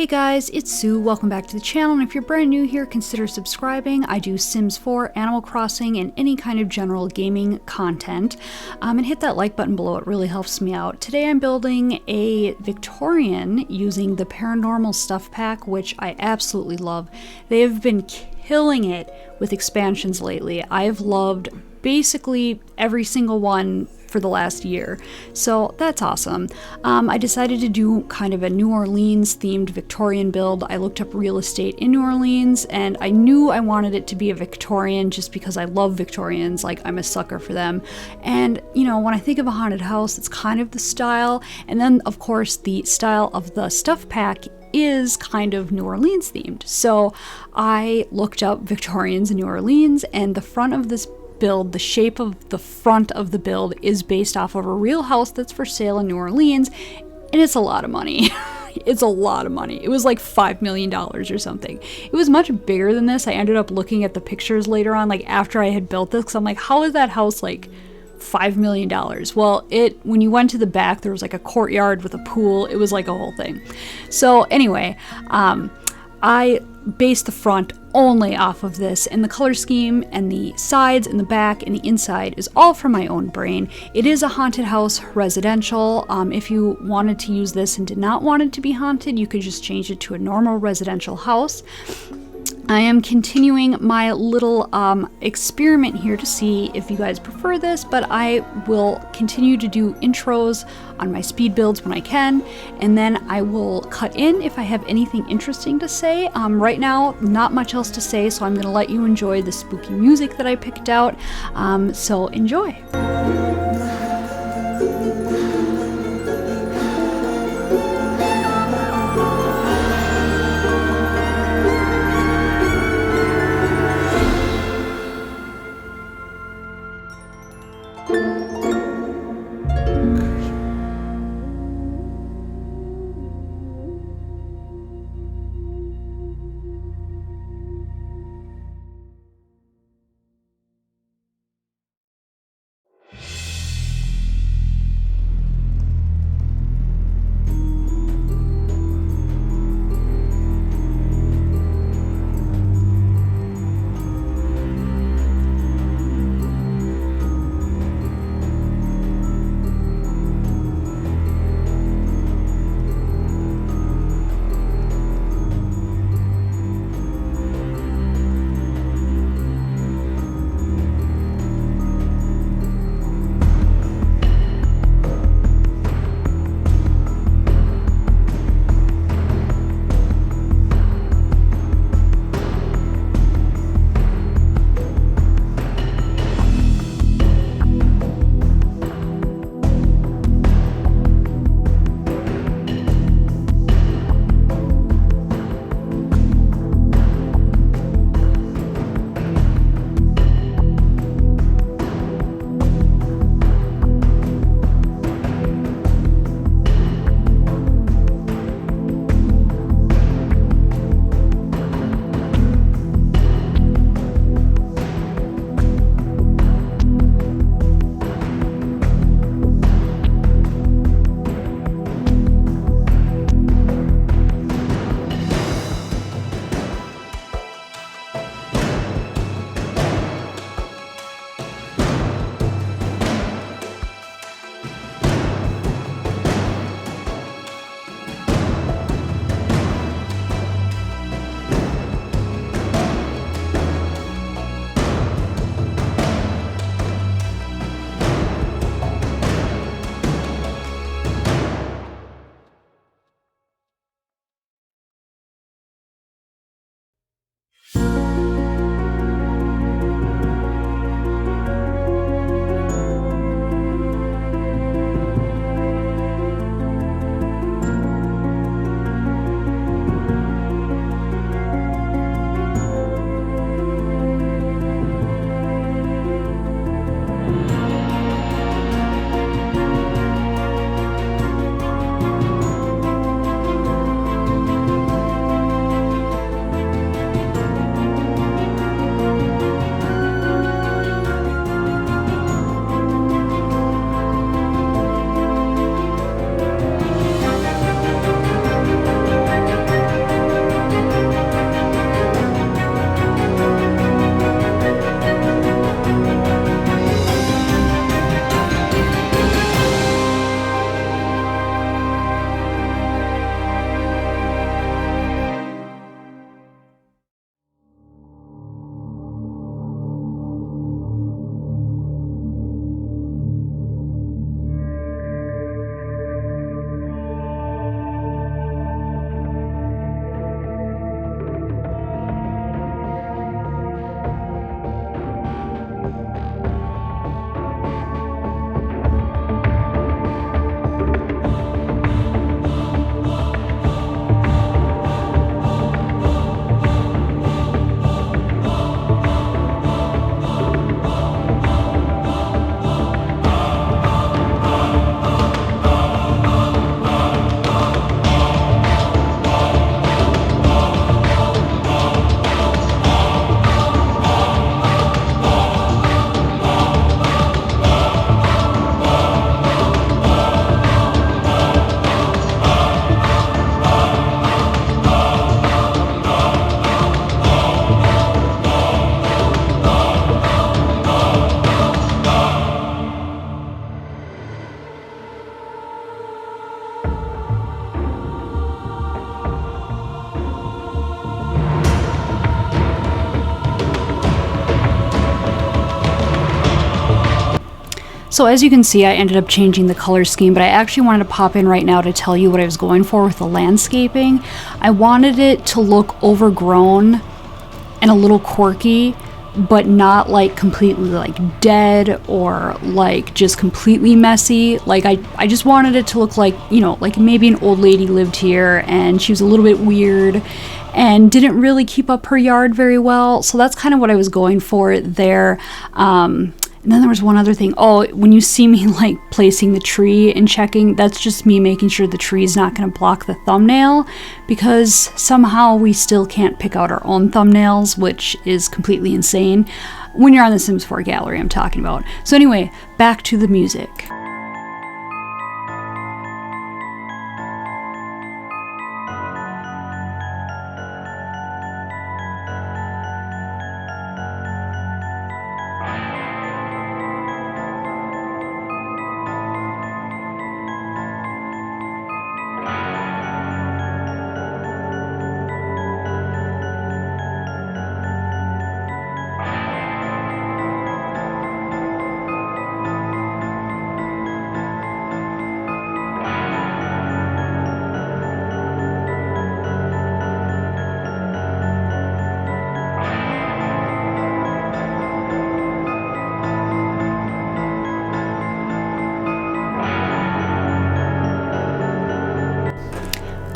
Hey guys, it's Sue. Welcome back to the channel, and if you're brand new here, consider subscribing. I do Sims 4, Animal Crossing, and any kind of general gaming content. And hit that like button below, it really helps me out. Today I'm building a Victorian using the Paranormal Stuff Pack, which I absolutely love. They have been killing it with expansions lately. I have loved basically every single one for the last year, so that's awesome. I decided to do kind of a New Orleans themed Victorian build. I looked up real estate in New Orleans and I knew I wanted it to be a Victorian just because I love Victorians, like I'm a sucker for them. And you know, when I think of a haunted house, it's kind of the style, and then of course the style of the stuff pack is kind of New Orleans themed. So I looked up Victorians in New Orleans, and the front of this build, the shape of the front of the build is based off of a real house that's for sale in New Orleans, and it's a lot of money. It's a lot of money. It was like $5 million or something. It was much bigger than this. I ended up looking at the pictures later on, like after I had built this, because I'm like, how is that house like $5 million? Well, when you went to the back, there was like a courtyard with a pool. It was like a whole thing. So anyway, I based the front only off of this, and the color scheme and the sides and the back and the inside is all from my own brain. It is a haunted house residential. If you wanted to use this and did not want it to be haunted, you could just change it to a normal residential house. I am continuing my little experiment here to see if you guys prefer this, but I will continue to do intros on my speed builds when I can, and then I will cut in if I have anything interesting to say. Right now, not much else to say, so I'm going to let you enjoy the spooky music that I picked out. So enjoy! So as you can see, I ended up changing the color scheme, but I actually wanted to pop in right now to tell you what I was going for with the landscaping. I wanted it to look overgrown and a little quirky, but not like completely like dead or like just completely messy. Like I just wanted it to look like, you know, like maybe an old lady lived here and she was a little bit weird and didn't really keep up her yard very well. So that's kind of what I was going for there. And then there was one other thing. Oh, when you see me like placing the tree and checking, that's just me making sure the tree is not going to block the thumbnail, because somehow we still can't pick out our own thumbnails, which is completely insane when you're on the Sims 4 gallery I'm talking about. So anyway, back to the music.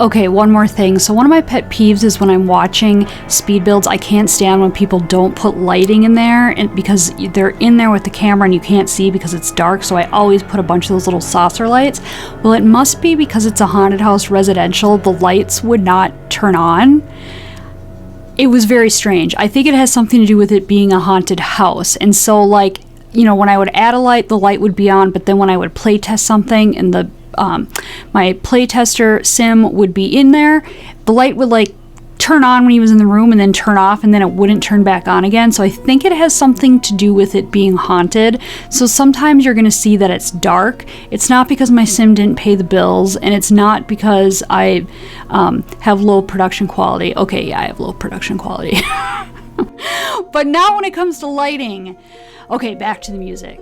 Okay, one more thing. So one of my pet peeves is when I'm watching speed builds, I can't stand when people don't put lighting in there, and because they're in there with the camera and you can't see because it's dark, so I always put a bunch of those little saucer lights. Well, it must be because it's a haunted house residential, the lights would not turn on. It was very strange. I think it has something to do with it being a haunted house. And so, like, you know, when I would add a light, the light would be on, but then when I would play test something and my playtester sim would be in there, the light would like turn on when he was in the room and then turn off, and then it wouldn't turn back on again. So I think it has something to do with it being haunted. So sometimes you're going to see that it's dark. It's not because my sim didn't pay the bills, and it's not because I have low production quality. Okay, yeah, I have low production quality. But not when it comes to lighting. Okay, back to the music.